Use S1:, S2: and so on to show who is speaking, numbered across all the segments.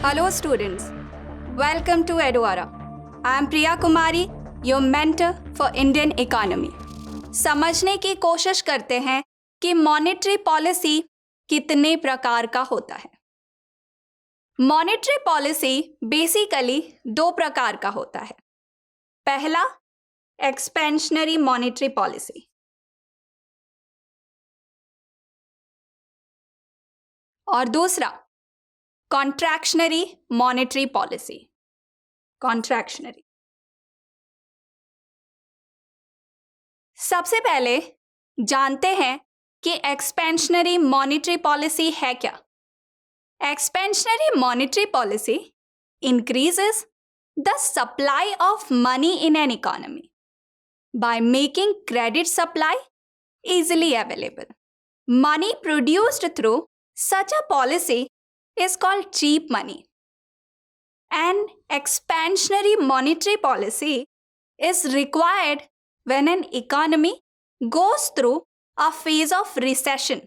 S1: Hello students, welcome to Eduara. I am Priya Kumari, your mentor for Indian economy. समझने की कोशिश करते हैं कि मॉनेटरी पॉलिसी कितने प्रकार का होता है। मॉनेटरी पॉलिसी बेसिकली दो प्रकार का होता है। पहला, एक्सपेंशनरी मॉनेटरी पॉलिसी और दूसरा कॉन्ट्रैक्शनरी मॉनेटरी पॉलिसी। कॉन्ट्रैक्शनरी। सबसे पहले जानते हैं कि एक्सपेंशनरी मॉनेटरी पॉलिसी है क्या। Expansionary monetary policy increases the supply of money in an economy by making credit supply easily available. Money produced through such a policy is called cheap money. An expansionary monetary policy is required when an economy goes through a phase of recession,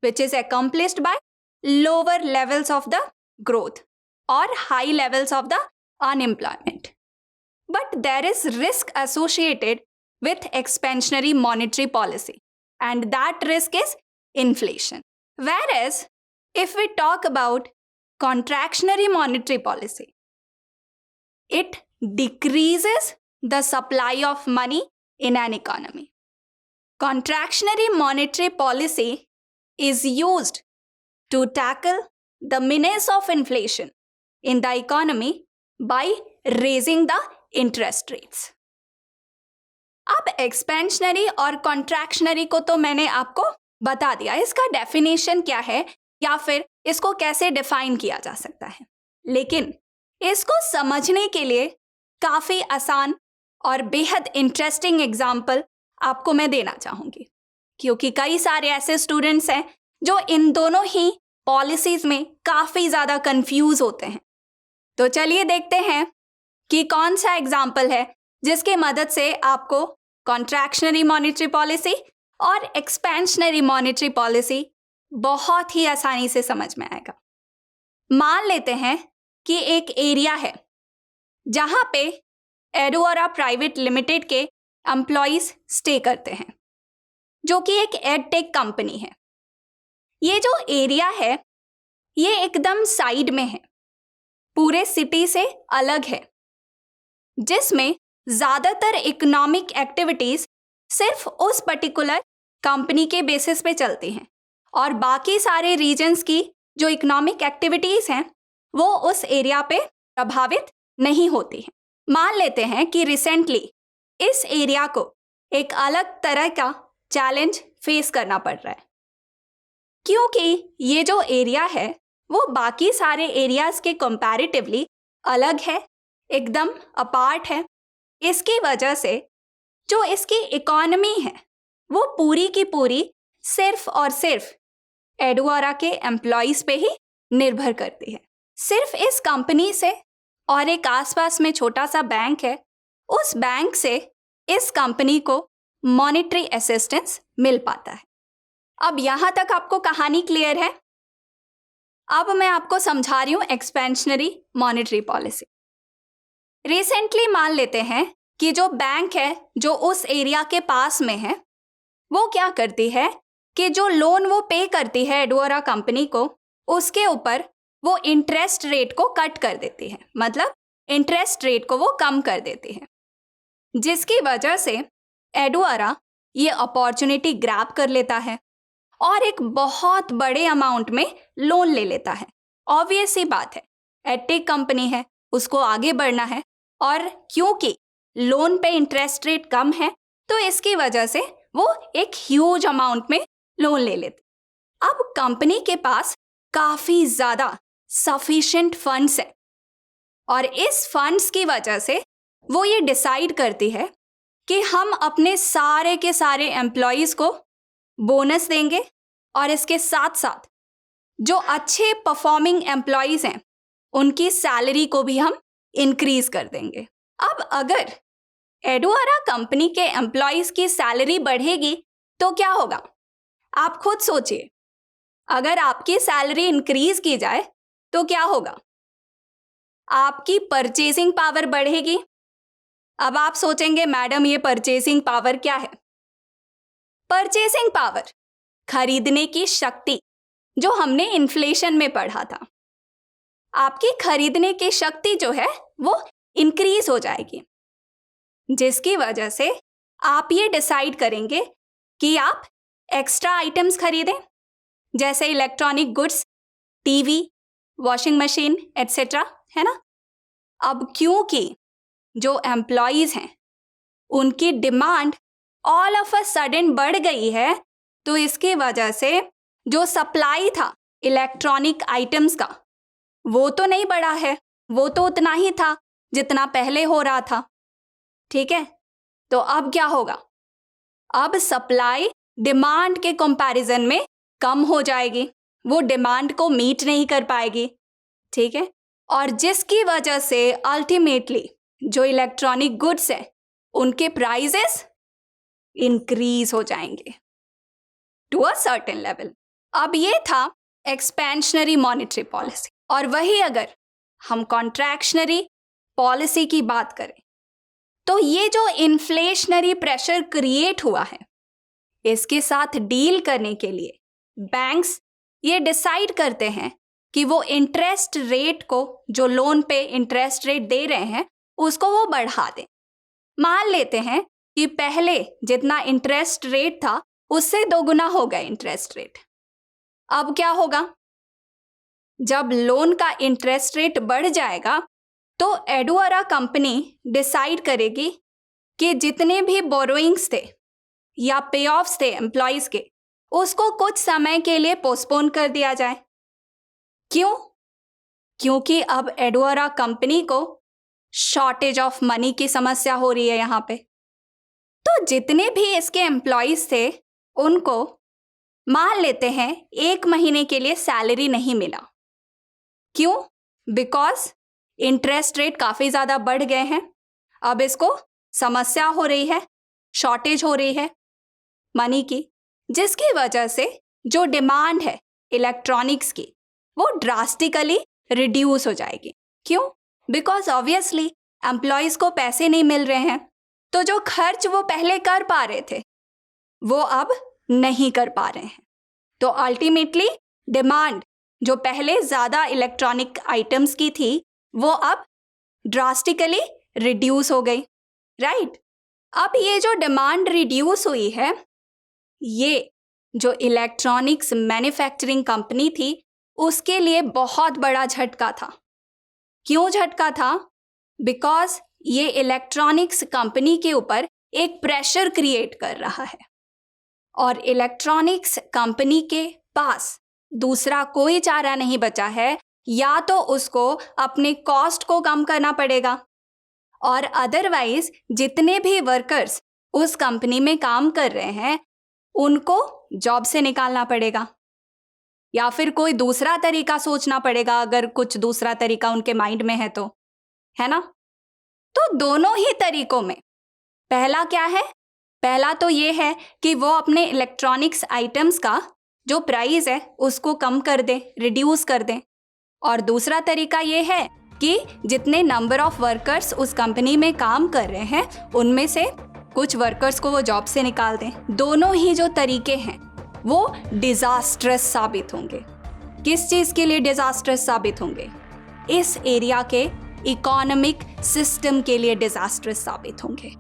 S1: which is accomplished by lower levels of the growth or high levels of the unemployment. But there is risk associated with expansionary monetary policy, and that risk is inflation. Whereas, if we talk about contractionary monetary policy, it decreases the supply of money in an economy. Contractionary monetary policy is used to tackle the menace of inflation in the economy by raising the interest rates. अब expansionary और contractionary को तो मैंने आपको बता दिया, इसका definition क्या है या फिर इसको कैसे डिफाइन किया जा सकता है, लेकिन इसको समझने के लिए काफ़ी आसान और बेहद इंटरेस्टिंग एग्जाम्पल आपको मैं देना चाहूँगी, क्योंकि कई सारे ऐसे स्टूडेंट्स हैं जो इन दोनों ही पॉलिसीज़ में काफ़ी ज़्यादा कंफ्यूज होते हैं। तो चलिए देखते हैं कि कौन सा एग्जाम्पल है जिसकी मदद से आपको कॉन्ट्रैक्शनरी मॉनेटरी पॉलिसी और एक्सपेंशनरी मॉनेटरी पॉलिसी बहुत ही आसानी से समझ में आएगा। मान लेते हैं कि एक एरिया है जहां पे एडुआरा प्राइवेट लिमिटेड के एम्प्लॉइज स्टे करते हैं, जो कि एक एडटेक कंपनी है। ये जो एरिया है ये एकदम साइड में है, पूरे सिटी से अलग है, जिसमें ज़्यादातर इकोनॉमिक एक्टिविटीज़ सिर्फ उस पर्टिकुलर कंपनी के बेसिस पे चलती हैं और बाकी सारे रीजन्स की जो इकोनॉमिक एक्टिविटीज़ हैं वो उस एरिया पे प्रभावित नहीं होती हैं। मान लेते हैं कि रिसेंटली इस एरिया को एक अलग तरह का चैलेंज फेस करना पड़ रहा है, क्योंकि ये जो एरिया है वो बाकी सारे एरियाज़ के कंपैरेटिवली अलग है, एकदम अपार्ट है। इसकी वजह से जो इसकी इकॉनमी है वो पूरी की पूरी सिर्फ और सिर्फ एडुआरा के एम्प्लॉइज़ पे ही निर्भर करती है। सिर्फ इस कंपनी से और एक आसपास में छोटा सा बैंक है, उस बैंक से इस कंपनी को मॉनेटरी असिस्टेंस मिल पाता है। अब यहाँ तक आपको कहानी क्लियर है। अब मैं आपको समझा रही हूँ एक्सपेंशनरी मॉनेटरी पॉलिसी। रिसेंटली मान लेते हैं कि जो बैंक है जो उस एरिया के पास में है वो क्या करती है कि जो लोन वो पे करती है एडुआरा कंपनी को, उसके ऊपर वो इंटरेस्ट रेट को कट कर देती है, मतलब इंटरेस्ट रेट को वो कम कर देती है, जिसकी वजह से एडुआरा ये अपॉर्चुनिटी ग्रैब कर लेता है और एक बहुत बड़े अमाउंट में लोन ले लेता है। ऑब्वियस सी बात है, एडटेक कंपनी है, उसको आगे बढ़ना है, और क्योंकि लोन पे इंटरेस्ट रेट कम है तो इसकी वजह से वो एक ह्यूज अमाउंट में लोन ले लेते। अब कंपनी के पास काफ़ी ज़्यादा सफिशिएंट फंड्स है और इस फंड्स की वजह से वो ये डिसाइड करती है कि हम अपने सारे के सारे एम्प्लॉयज़ को बोनस देंगे और इसके साथ साथ जो अच्छे परफॉर्मिंग एम्प्लॉयज़ हैं उनकी सैलरी को भी हम इंक्रीज कर देंगे। अब अगर एडुआरा कंपनी के एम्प्लॉयज़ की सैलरी बढ़ेगी तो क्या होगा, आप खुद सोचिए। अगर आपकी सैलरी इंक्रीज की जाए तो क्या होगा, आपकी परचेसिंग पावर बढ़ेगी। अब आप सोचेंगे मैडम ये परचेसिंग पावर क्या है? परचेसिंग पावर, खरीदने की शक्ति, जो हमने इन्फ्लेशन में पढ़ा था। आपकी खरीदने की शक्ति जो है वो इंक्रीज हो जाएगी, जिसकी वजह से आप ये डिसाइड करेंगे कि आप एक्स्ट्रा आइटम्स खरीदें, जैसे electronic goods, TV, washing machine etcetera, है ना। अब क्योंकि जो एम्प्लॉयज हैं उनकी demand all of a sudden बढ़ गई है, तो इसकी वजह से जो सप्लाई था इलेक्ट्रॉनिक आइटम्स का वो तो नहीं बढ़ा है, वो तो उतना ही था जितना पहले हो रहा था। ठीक है, तो अब क्या होगा? अब सप्लाई डिमांड के कंपैरिजन में कम हो जाएगी, वो डिमांड को मीट नहीं कर पाएगी। ठीक है, और जिसकी वजह से अल्टीमेटली जो इलेक्ट्रॉनिक गुड्स हैं उनके प्राइसेस इंक्रीज हो जाएंगे टू अ सर्टेन लेवल। अब ये था एक्सपेंशनरी मॉनेटरी पॉलिसी। और वही अगर हम कॉन्ट्रैक्शनरी पॉलिसी की बात करें, तो ये जो इन्फ्लेशनरी प्रेशर क्रिएट हुआ है, इसके साथ डील करने के लिए बैंक्स ये डिसाइड करते हैं कि वो इंटरेस्ट रेट को, जो लोन पे इंटरेस्ट रेट दे रहे हैं, उसको वो बढ़ा दें। मान लेते हैं कि पहले जितना इंटरेस्ट रेट था उससे 2 गुना हो गया इंटरेस्ट रेट। अब क्या होगा? जब लोन का इंटरेस्ट रेट बढ़ जाएगा तो एडुअरा कंपनी डिसाइड करेगी कि जितने भी बोरोइंग्स थे या पे ऑफ्स थे एम्प्लॉयज के, उसको कुछ समय के लिए पोस्टपोन कर दिया जाए। क्यों? क्योंकि अब एडुअरा कंपनी को शॉर्टेज ऑफ मनी की समस्या हो रही है यहाँ पे। तो जितने भी इसके एम्प्लॉयज थे उनको मान लेते हैं 1 महीने के लिए सैलरी नहीं मिला। क्यों? बिकॉज इंटरेस्ट रेट काफ़ी ज़्यादा बढ़ गए हैं। अब इसको समस्या हो रही है, शॉर्टेज हो रही है मनी की, जिसकी वजह से जो डिमांड है इलेक्ट्रॉनिक्स की वो ड्रास्टिकली रिड्यूस हो जाएगी। क्यों? बिकॉज ऑब्वियसली एम्प्लॉयज़ को पैसे नहीं मिल रहे हैं, तो जो खर्च वो पहले कर पा रहे थे वो अब नहीं कर पा रहे हैं। तो अल्टीमेटली डिमांड जो पहले ज़्यादा इलेक्ट्रॉनिक आइटम्स की थी वो अब ड्रास्टिकली रिड्यूस हो गई, राइट। अब ये जो डिमांड रिड्यूस हुई है, ये जो इलेक्ट्रॉनिक्स मैन्युफैक्चरिंग कंपनी थी उसके लिए बहुत बड़ा झटका था। क्यों झटका था? बिकॉज ये इलेक्ट्रॉनिक्स कंपनी के ऊपर एक प्रेशर क्रिएट कर रहा है, और इलेक्ट्रॉनिक्स कंपनी के पास दूसरा कोई चारा नहीं बचा है, या तो उसको अपने कॉस्ट को कम करना पड़ेगा, और अदरवाइज जितने भी वर्कर्स उस कंपनी में काम कर रहे हैं उनको जॉब से निकालना पड़ेगा, या फिर कोई दूसरा तरीका सोचना पड़ेगा, अगर कुछ दूसरा तरीका उनके माइंड में है तो, है ना। तो दोनों ही तरीकों में पहला क्या है? पहला तो ये है कि वो अपने इलेक्ट्रॉनिक्स आइटम्स का जो प्राइस है उसको कम कर दें, रिड्यूस कर दें, और दूसरा तरीका ये है कि जितने नंबर ऑफ वर्कर्स उस कंपनी में काम कर रहे हैं उनमें से कुछ वर्कर्स को वो जॉब से निकाल दें। दोनों ही जो तरीके हैं वो डिजास्ट्रस साबित होंगे। किस चीज़ के लिए डिजास्ट्रस साबित होंगे? इस एरिया के इकोनॉमिक सिस्टम के लिए डिजास्ट्रस साबित होंगे।